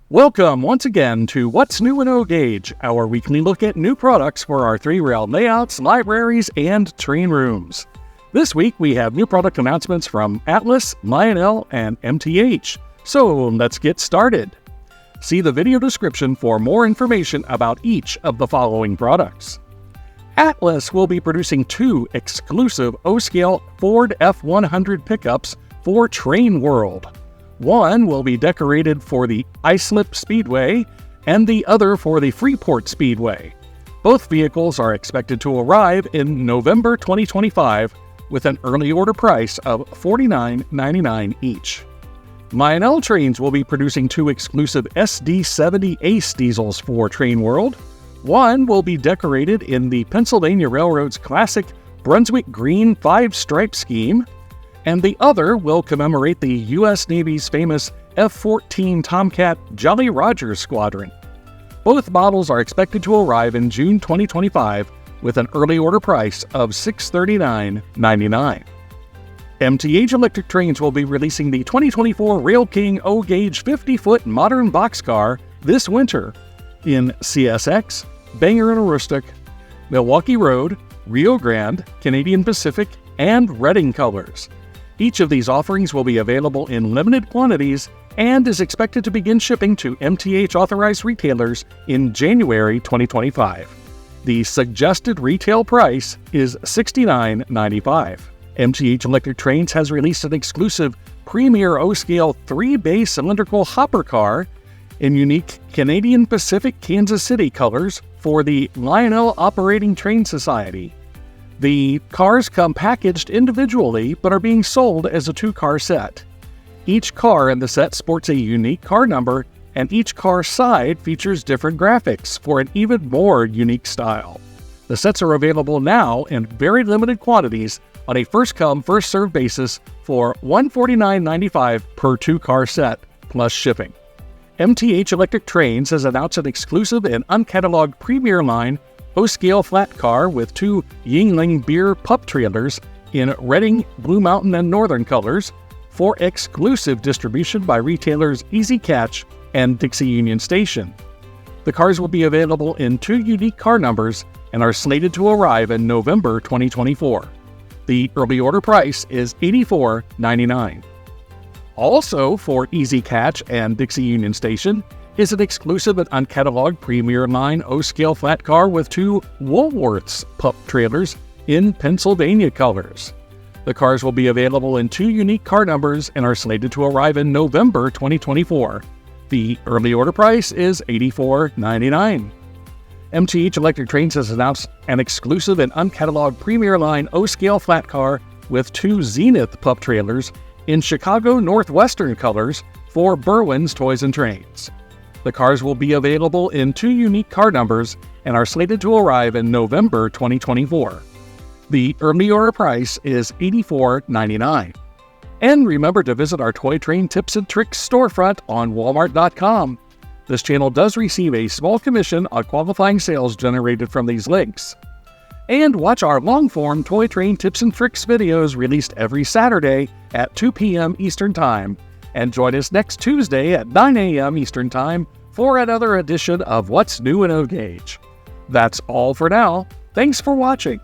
Welcome once again to What's New in O Gauge, our weekly look at new products for our 3-rail layouts, libraries, and train rooms. This week we have new product announcements from Atlas, Lionel, and MTH. So let's get started. See the video description for more information about each of the following products. Atlas will be producing 2 exclusive O-scale Ford F100 pickups for Train World. One will be decorated for the Islip Speedway and the other for the Freeport Speedway. Both vehicles are expected to arrive in November 2025 with an early order price of $49.99 each. Lionel Trains will be producing 2 exclusive SD70ACE diesels for Train World. One will be decorated in the Pennsylvania Railroad's classic Brunswick Green 5-stripe scheme, and the other will commemorate the U.S. Navy's famous F-14 Tomcat Jolly Roger Squadron. Both models are expected to arrive in June 2025 with an early order price of $639.99. MTH Electric Trains will be releasing the 2024 Rail King O-Gauge 50-foot modern boxcar this winter in CSX, Bangor and Aroostook, Milwaukee Road, Rio Grande, Canadian Pacific, and Reading colors. Each of these offerings will be available in limited quantities and is expected to begin shipping to MTH authorized retailers in January 2025. The suggested retail price is $69.95. MTH Electric Trains has released an exclusive Premier O-Scale 3-bay cylindrical hopper car in unique Canadian Pacific Kansas City colors for the Lionel Operating Train Society. The cars come packaged individually but are being sold as a 2-car set. Each car in the set sports a unique car number, and each car side features different graphics for an even more unique style. The sets are available now in very limited quantities on a first-come, first-served basis for $149.95 per 2-car set, plus shipping. MTH Electric Trains has announced an exclusive and uncatalogued Premier line O-scale flat car with 2 Yuengling beer PUP trailers in Reading, Blue Mountain, and Northern colors for exclusive distribution by retailers Easy Catch and Dixie Union Station. The cars will be available in 2 unique car numbers and are slated to arrive in November 2024. The early order price is $84.99. Also for Easy Catch and Dixie Union Station is an exclusive and uncatalogued Premier line O-scale flat car with 2 Woolworths PUP trailers in Pennsylvania colors. The cars will be available in 2 unique car numbers and are slated to arrive in November 2024. The early order price is $84.99. MTH Electric Trains has announced an exclusive and uncatalogued Premier line O-scale flat car with 2 Zenith PUP trailers in Chicago Northwestern colors for Berwyn's Toys and Trains. The cars will be available in 2 unique car numbers and are slated to arrive in November 2024. The early order price is $84.99. And remember to visit our Toy Train Tips and Tricks storefront on Walmart.com. This channel does receive a small commission on qualifying sales generated from these links. And watch our long-form Toy Train Tips and Tricks videos released every Saturday at 2 p.m. Eastern Time. And join us next Tuesday at 9 a.m. Eastern Time for another edition of What's New in O Gauge. That's all for now. Thanks for watching.